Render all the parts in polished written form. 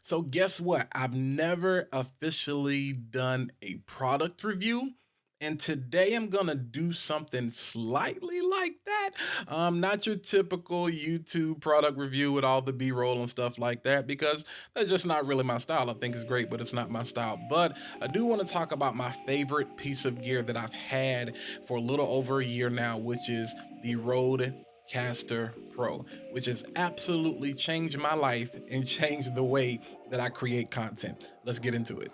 So guess what? I've never officially done a product review. And today I'm gonna do something slightly like that. Not your typical YouTube product review with all the B-roll and stuff like that, because that's just not really my style. I think it's great, but it's not my style. But I do want to talk about my favorite piece of gear that I've had for a little over a year now, which is the Rodecaster Pro, which has absolutely changed my life and changed the way that I create content. Let's get into it.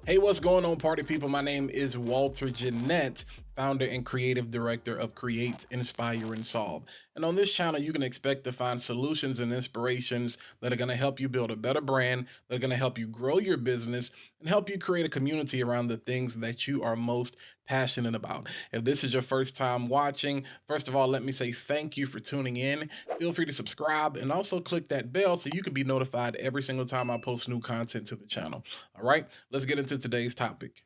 Hey, what's going on, party people? My name is Walter Jennette, founder and creative director of Create, Inspire, and Solve. And on this channel, you can expect to find solutions and inspirations that are going to help you build a better brand, that are going to help you grow your business, and help you create a community around the things that you are most passionate about. If this is your first time watching, first of all, let me say thank you for tuning in. Feel free to subscribe and also click that bell so you can be notified every single time I post new content to the channel. All right, let's get into today's topic.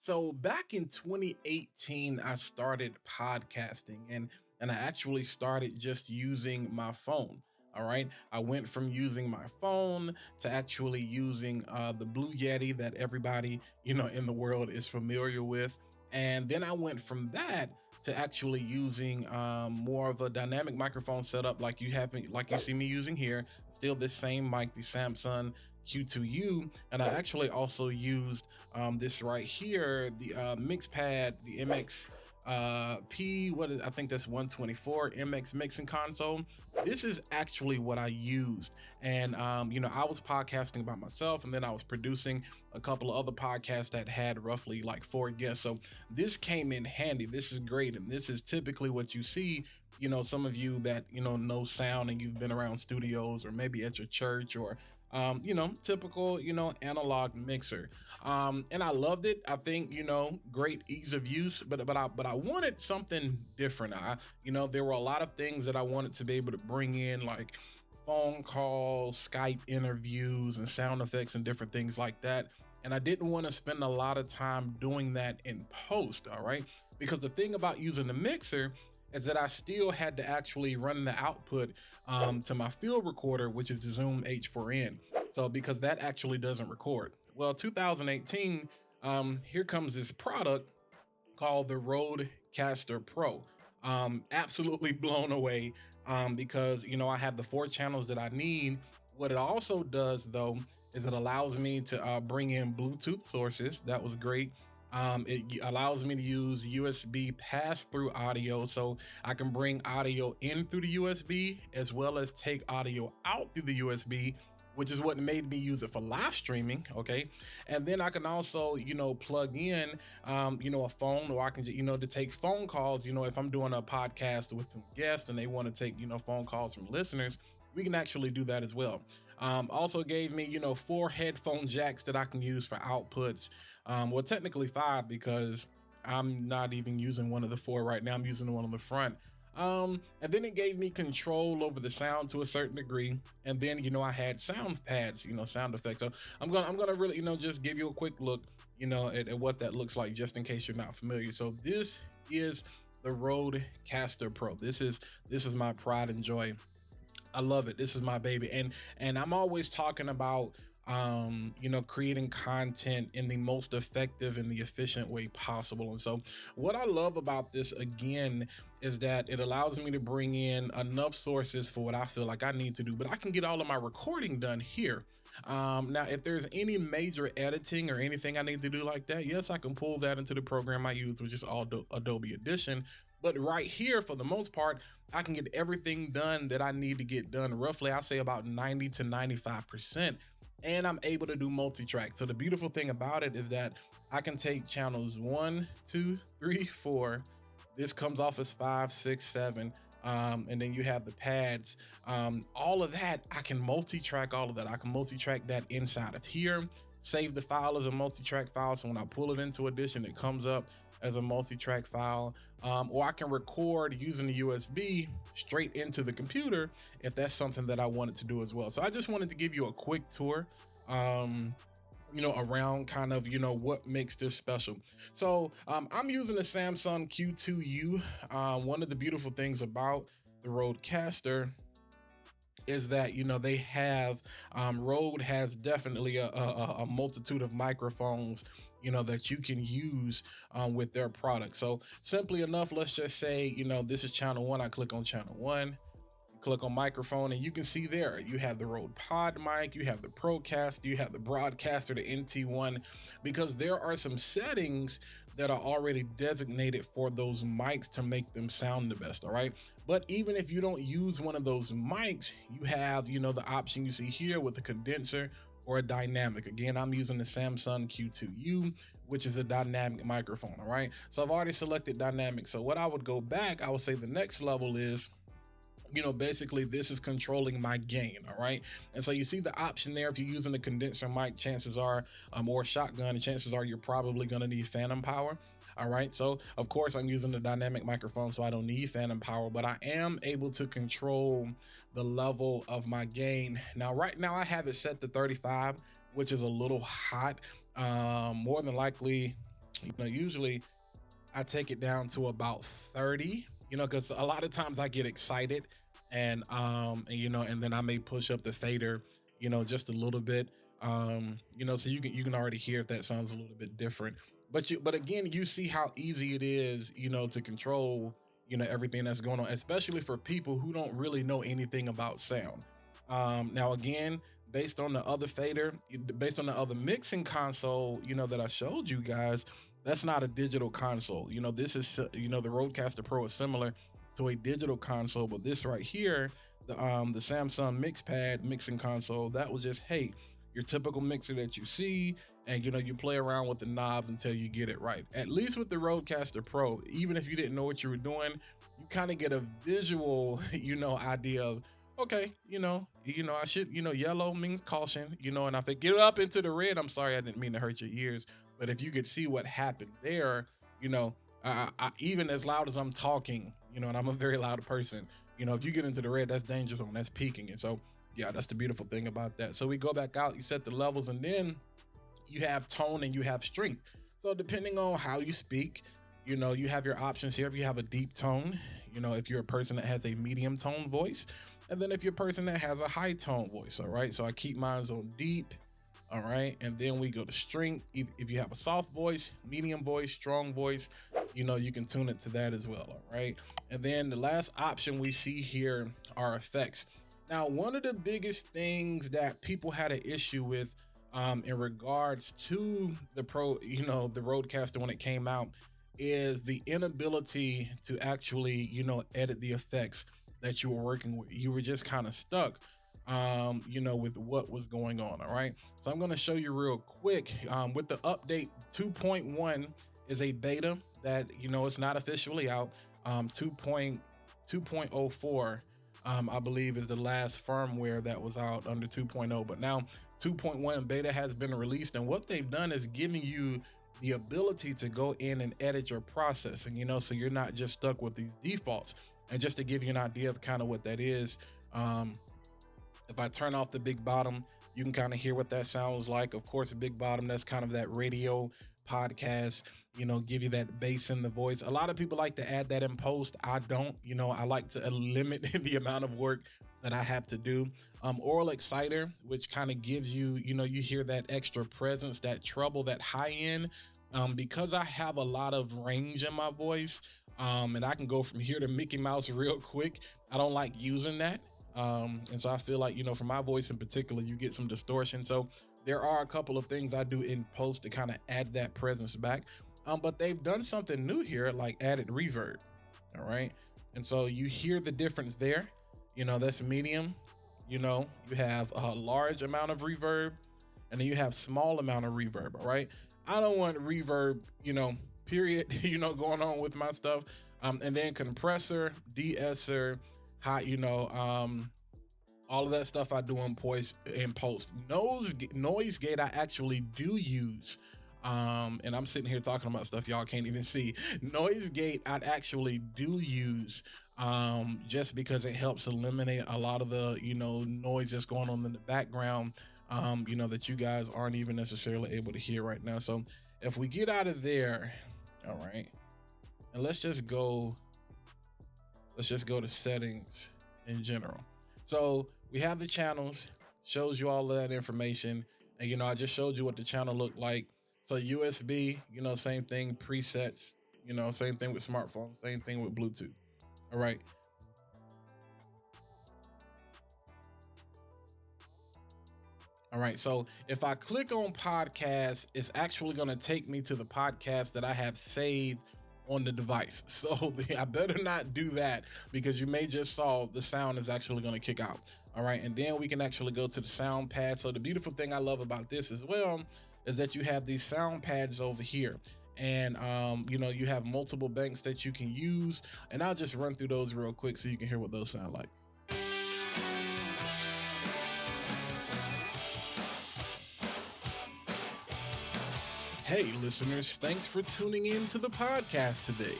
So back in 2018, I started podcasting and I actually started just using my phone. All right. I went from using my phone to actually using the Blue Yeti that everybody, in the world is familiar with. And then I went from that to actually using more of a dynamic microphone setup like like you see me using here. Still this same mic, the Samsung Q2U, and I actually also used this right here, the mix pad, the MX P, I think that's 124 MX mixing console. This is actually what I used. And I was podcasting by myself, and then I was producing a couple of other podcasts that had roughly like 4 guests. So this came in handy. This is great. And this is typically what you see, some of you that know sound and you've been around studios or maybe at your church or typical, analog mixer. And I loved it. I think, great ease of use, but I wanted something different. There were a lot of things that I wanted to be able to bring in, like phone calls, Skype interviews, and sound effects and different things like that. And I didn't want to spend a lot of time doing that in post. All right. Because the thing about using the mixer is that I still had to actually run the output to my field recorder, which is the Zoom H4n. So because that actually doesn't record. Well, 2018, here comes this product called the Rodecaster Pro. Absolutely blown away because, I have the 4 channels that I need. What it also does, though, is it allows me to bring in Bluetooth sources. That was great. It allows me to use USB pass-through audio, so I can bring audio in through the USB as well as take audio out through the USB, which is what made me use it for live streaming. Okay. And then I can also, plug in, a phone, or I can, to take phone calls, if I'm doing a podcast with some guests and they want to take, phone calls from listeners, we can actually do that as well. Also gave me, 4 headphone jacks that I can use for outputs. Well, technically 5 because I'm not even using one of the 4 right now. I'm using the one on the front. And then it gave me control over the sound to a certain degree. And then, I had sound pads, sound effects. So I'm gonna really, just give you a quick look, at what that looks like, just in case you're not familiar. So this is the Rodecaster Pro. This is my pride and joy. I love it. This is my baby. And I'm always talking about creating content in the most effective and the efficient way possible. And so what I love about this, again, is that it allows me to bring in enough sources for what I feel like I need to do, but I can get all of my recording done here. Now, if there's any major editing or anything I need to do like that, yes, I can pull that into the program I use, which is Adobe Audition. But right here, for the most part, I can get everything done that I need to get done. Roughly, I'll say about 90 to 95%. And I'm able to do multi-track. So the beautiful thing about it is that I can take channels 1, 2, 3, 4. This comes off as 5, 6, 7. And then you have the pads. All of that, I can multi-track all of that. I can multi-track that inside of here, save the file as a multi-track file. So when I pull it into Audition, it comes up as a multi-track file, or I can record using the USB straight into the computer if that's something that I wanted to do as well. So I just wanted to give you a quick tour around kind of, what makes this special. So I'm using the Samsung Q2U. One of the beautiful things about the Rodecaster is that they have Rode has definitely a multitude of microphones that you can use with their product. So simply enough, let's just say this is channel 1. I click on channel 1, click on microphone, and you can see there you have the Rode Pod mic, you have the Procast, you have the Broadcaster, the NT1, because there are some settings that are already designated for those mics to make them sound the best. All right, but even if you don't use one of those mics, you have the option you see here with the condenser or a dynamic. Again, I'm using the Samsung Q2U, which is a dynamic microphone. All right, so I've already selected dynamic. So what I would go back, I would say the next level is basically this is controlling my gain. All right, and so you see the option there. If you're using the condenser mic, chances are or shotgun, chances are you're probably going to need phantom power. All right, so of course I'm using the dynamic microphone, so I don't need phantom power, but I am able to control the level of my gain. Now right now I have it set to 35, which is a little hot. More than likely, usually I take it down to about 30, because a lot of times I get excited and then I may push up the fader, just a little bit, so you can already hear if that sounds a little bit different. But again, you see how easy it is, to control, everything that's going on, especially for people who don't really know anything about sound. Now again, based on the other fader, based on the other mixing console, that I showed you guys, that's not a digital console. This is, the Rodecaster Pro is similar to a digital console, but this right here, the Samsung MixPad mixing console, that was just, hey, your typical mixer that you see, and you play around with the knobs until you get it right. At least with the Rodecaster Pro, even if you didn't know what you were doing, you kind of get a visual, idea of, okay, I should, yellow means caution, and if it get up into the red, I'm sorry, I didn't mean to hurt your ears. But if you could see what happened there, I, even as loud as I'm talking, and I'm a very loud person, if you get into the red, that's danger zone, that's peaking. And so, yeah, that's the beautiful thing about that. So we go back out, you set the levels, and then you have tone and you have strength. So depending on how you speak, you have your options here. If you have a deep tone, if you're a person that has a medium tone voice, and then if you're a person that has a high tone voice, all right? So I keep mine on deep. All right, and then we go to strength. If you have a soft voice, medium voice, strong voice, you can tune it to that as well. All right, and then the last option we see here are effects. Now, one of the biggest things that people had an issue with in regards to the the Rodecaster when it came out is the inability to actually edit the effects that you were working with. You were just kind of stuck with what was going on. All right, so I'm going to show you real quick with the update. 2.1 is a beta that it's not officially out. 2.04 I believe is the last firmware that was out under 2.0, but now 2.1 beta has been released, and what they've done is giving you the ability to go in and edit your processing, so you're not just stuck with these defaults. And just to give you an idea of kind of what that is, if I turn off the big bottom, you can kind of hear what that sounds like. Of course, a big bottom, that's kind of that radio podcast, give you that bass in the voice. A lot of people like to add that in post. I don't, I like to limit the amount of work that I have to do. Oral exciter, which kind of gives you, you hear that extra presence, that treble, that high end. Because I have a lot of range in my voice, and I can go from here to Mickey Mouse real quick, I don't like using that. And so I feel like, for my voice in particular, you get some distortion. So there are a couple of things I do in post to kind of add that presence back. But they've done something new here, like added reverb. All right. And so you hear the difference there. That's medium. You have a large amount of reverb, and then you have small amount of reverb. All right. I don't want reverb, period, going on with my stuff. And then compressor, de-esser, hot, all of that stuff I do in post. Noise gate I actually do use, and I'm sitting here talking about stuff y'all can't even see. Noise gate I actually do use, just because it helps eliminate a lot of the noise that's going on in the background. you know, that you guys aren't even necessarily able to hear right now. So if we get out of there, all right, and let's just go to settings in general. So we have the channels, shows you all of that information. And, you know, I just showed you what the channel looked like. So USB, you know, same thing, presets, you know, same thing with smartphones, same thing with Bluetooth. All right. All right, so if I click on podcast, it's actually going to take me to the podcast that I have saved on the device. So I better not do that, because you may just saw the sound is actually going to kick out. All right, and then we can actually go to the sound pad. So the beautiful thing I love about this as well is that you have these sound pads over here. And you know, you have multiple banks that you can use, and I'll just run through those real quick so you can hear what those sound like. Hey listeners, thanks for tuning in to the podcast today.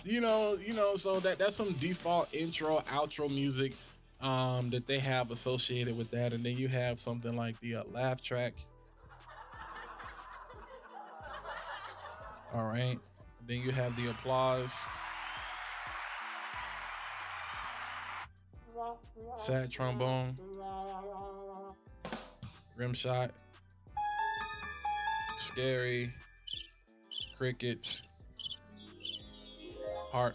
you know, so that's some default intro, outro music that they have associated with that. And then you have something like the laugh track. All right. And then you have the applause. Sad trombone. Rim shot. Scary, crickets, heart.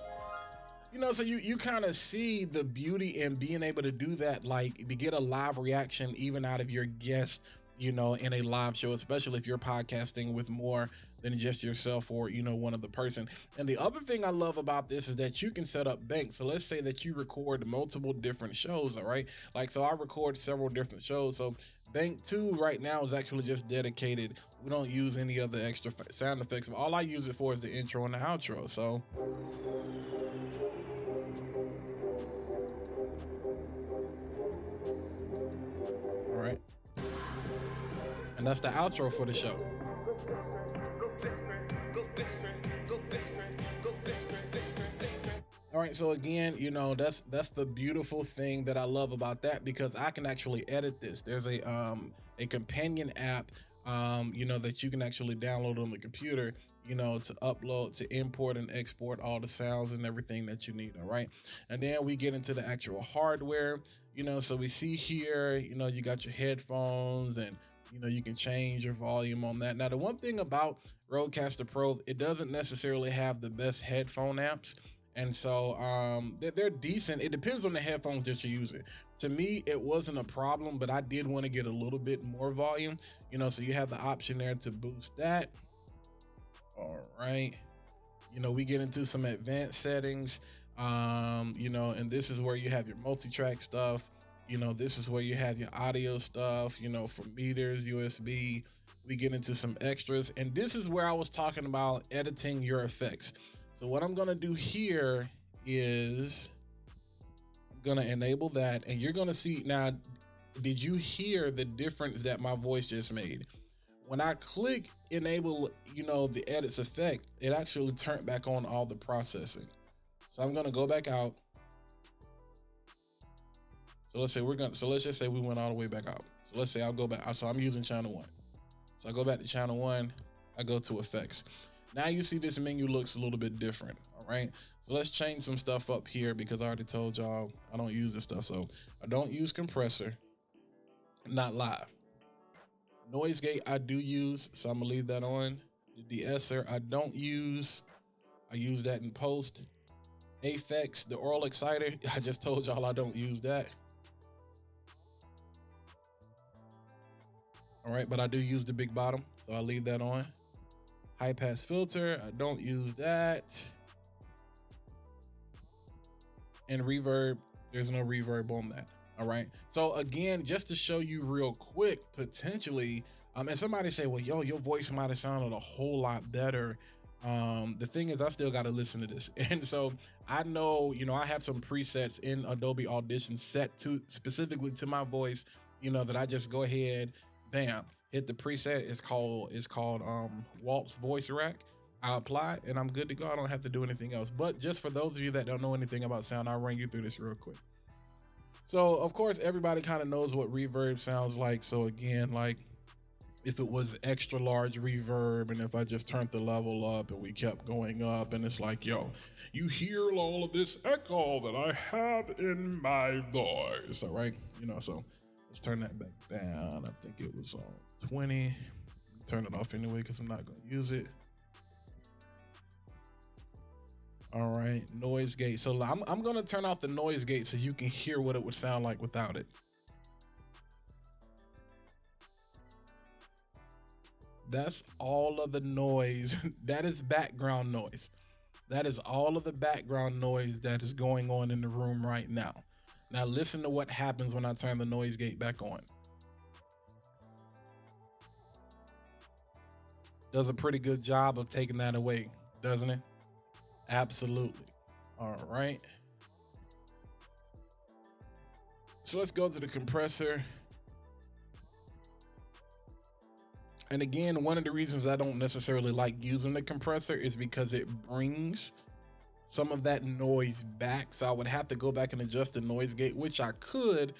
You know, so you kind of see the beauty in being able to do that, like to get a live reaction even out of your guest, you know, in a live show, especially if you're podcasting with more than just yourself or, you know, one other person. And the other thing I love about this is that you can set up banks. So let's say that you record multiple different shows, all right? Like, so I record several different shows. So bank 2 right now is actually just dedicated. We don't use any other extra sound effects. But all I use it for is the intro and the outro. So all right. And that's the outro for the show. All right, so again, you know, that's the beautiful thing that I love about that, because I can actually edit this. There's a companion app, you know, that you can actually download on the computer, you know, to upload, to import and export all the sounds and everything that you need. All right, and then we get into the actual hardware, you know. So we see here, you know, you got your headphones, and you know, you can change your volume on that. Now, the one thing about Rodecaster Pro, it doesn't necessarily have the best headphone amps. And so they're decent. It depends on the headphones that you're using. To me, it wasn't a problem, but I did want to get a little bit more volume, you know, so you have the option there to boost that. All right. You know, we get into some advanced settings, you know, and this is where you have your multi-track stuff. You know, this is where you have your audio stuff, you know, from meters, USB. We get into some extras. And this is where I was talking about editing your effects. So what I'm going to do here is I'm going to enable that. And you're going to see now, did you hear the difference that my voice just made? When I click enable, you know, the edits effect, it actually turned back on all the processing. So I'm going to go back out. So let's say let's just say we went all the way back out. So let's say I'll go back. So I'm using channel 1. So I go back to channel 1, I go to effects. Now you see this menu looks a little bit different. All right. So let's change some stuff up here, because I already told y'all I don't use this stuff. So I don't use compressor, not live. Noise gate I do use, so I'm gonna leave that on. The de-esser I don't use. I use that in post. Aphex, the oral exciter, I just told y'all I don't use that. All right, but I do use the big bottom, so I'll leave that on. High pass filter, I don't use that. And reverb, there's no reverb on that. All right. So again, just to show you real quick, potentially, and somebody say, well, yo, your voice might have sounded a whole lot better. The thing is, I still got to listen to this. And so I know, you know, I have some presets in Adobe Audition set to specifically to my voice, you know, that I just go ahead, bam, hit the preset. It's called Walt's Voice Rack. I apply and I'm good to go. I don't have to do anything else. But just for those of you that don't know anything about sound, I'll run you through this real quick. So of course, everybody kind of knows what reverb sounds like. So again, like if it was extra large reverb, and if I just turned the level up and we kept going up, and it's like, yo, you hear all of this echo that I have in my voice, all right? You know, so let's turn that back down. I think it was on 20. Turn it off anyway because I'm not going to use it. All right, noise gate. So I'm going to turn off the noise gate so you can hear what it would sound like without it. That's all of the noise. That is background noise. That is all of the background noise that is going on in the room right now. Now listen to what happens when I turn the noise gate back on. Does a pretty good job of taking that away, doesn't it? Absolutely. All right. So let's go to the compressor. And again, one of the reasons I don't necessarily like using the compressor is because it brings some of that noise back. So I would have to go back and adjust the noise gate, which I could,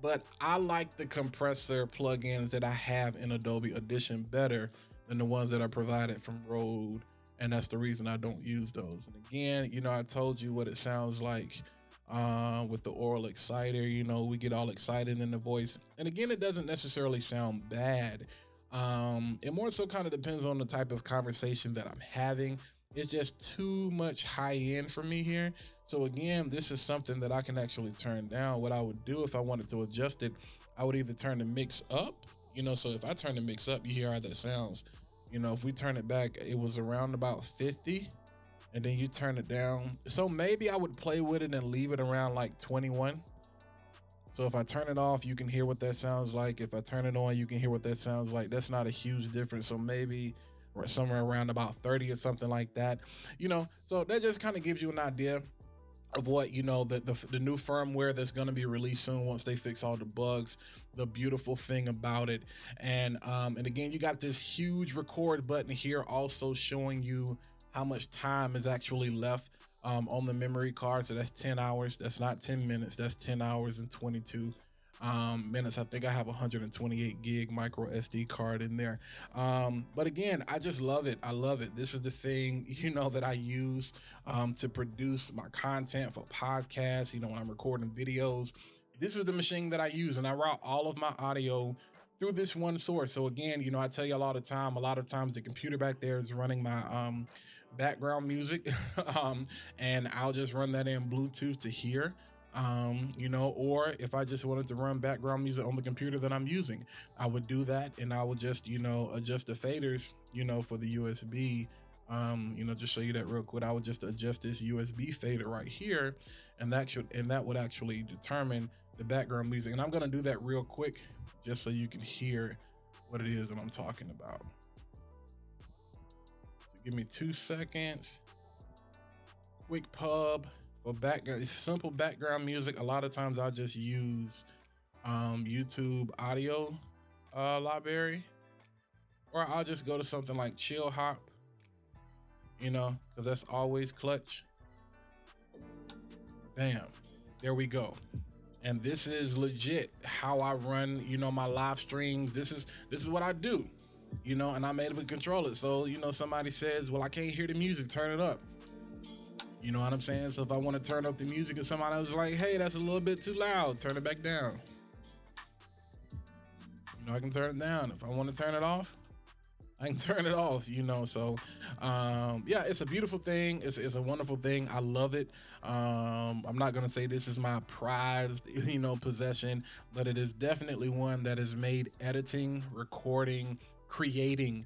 but I like the compressor plugins that I have in Adobe Audition better than the ones that are provided from Rode. And that's the reason I don't use those. And again, you know, I told you what it sounds like with the oral exciter. You know, we get all excited in the voice. And again, it doesn't necessarily sound bad. It more so kind of depends on the type of conversation that I'm having. It's just too much high end for me here. So again, this is something that I can actually turn down. What I would do if I wanted to adjust it, I would either turn the mix up, you know, so if I turn the mix up, you hear how that sounds. You know, if we turn it back, it was around about 50, and then you turn it down. So maybe I would play with it and leave it around like 21. So if I turn it off, you can hear what that sounds like. If I turn it on, you can hear what that sounds like. That's not a huge difference. So maybe somewhere around about 30 or something like that, you know. So that just kind of gives you an idea of what, you know, the new firmware that's going to be released soon once they fix all the bugs, the beautiful thing about it. And again, you got this huge record button here also showing you how much time is actually left on the memory card. So that's 10 hours. That's not 10 minutes. That's 10 hours and 22 minutes. I think I have 128 gig micro SD card in there. But again, I just love it. I love it. This is the thing, you know, that I use to produce my content for podcasts, you know, when I'm recording videos. This is the machine that I use, and I route all of my audio through this one source. So again, you know, I tell you a lot of times the computer back there is running my background music and I'll just run that in Bluetooth to here. You know, or if I just wanted to run background music on the computer that I'm using, I would do that, and I would just, you know, adjust the faders, you know, for the USB. You know, just show you that real quick. I would just adjust this USB fader right here, and that would actually determine the background music. And I'm gonna do that real quick just so you can hear what it is that I'm talking about. So give me 2 seconds. Quick pub. For background, simple background music, a lot of times I just use YouTube audio library, or I'll just go to something like Chill Hop, you know, because that's always clutch. Bam, there we go. And this is legit how I run, you know, my live streams. This is what I do, you know, and I'm able to control it. So, you know, somebody says, well, I can't hear the music, turn it up. You know what I'm saying? So if I want to turn up the music and somebody was like, hey, that's a little bit too loud, turn it back down. You know, I can turn it down. If I want to turn it off, I can turn it off, you know. So yeah, it's a beautiful thing. It's a wonderful thing. I love it. I'm not gonna say this is my prized, you know, possession, but it is definitely one that has made editing, recording, creating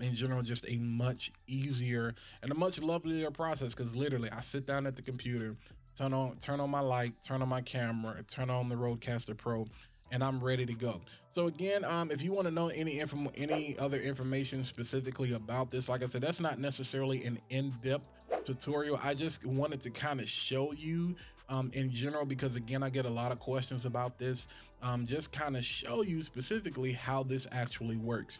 in general just a much easier and a much lovelier process, because literally I sit down at the computer, turn on my light, turn on my camera, turn on the Rodecaster Pro, and I'm ready to go. So again, if you want to know any other information specifically about this, like I said, that's not necessarily an in-depth tutorial. I just wanted to kind of show you in general, because again, I get a lot of questions about this. Just kind of show you specifically how this actually works.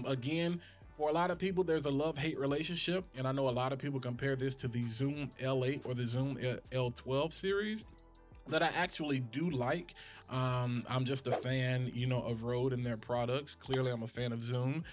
Again, for a lot of people, there's a love-hate relationship, and I know a lot of people compare this to the Zoom L8 or the Zoom L12 series. that I actually do like. I'm just a fan, you know, of Rode and their products. Clearly, I'm a fan of Zoom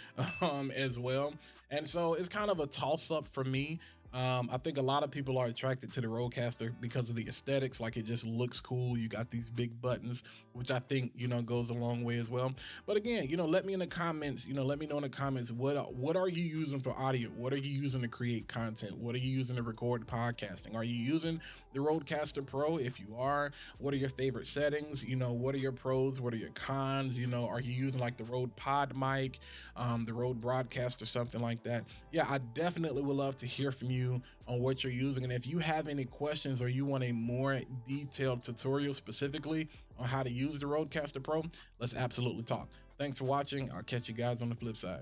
as well. And so it's kind of a toss up for me. I think a lot of people are attracted to the Rodecaster because of the aesthetics. Like, it just looks cool. You got these big buttons, which I think, you know, goes a long way as well. But again, you know, let me in the comments, you know, let me know in the comments, what are you using for audio? What are you using to create content? What are you using to record podcasting? Are you using the Rodecaster Pro? If you are, what are your favorite settings? You know, what are your pros? What are your cons? You know, are you using like the Rode Pod mic, the Rode Broadcast or something like that? Yeah, I definitely would love to hear from you on what you're using. And if you have any questions or you want a more detailed tutorial specifically on how to use the Rodecaster Pro, let's absolutely talk. Thanks for watching. I'll catch you guys on the flip side.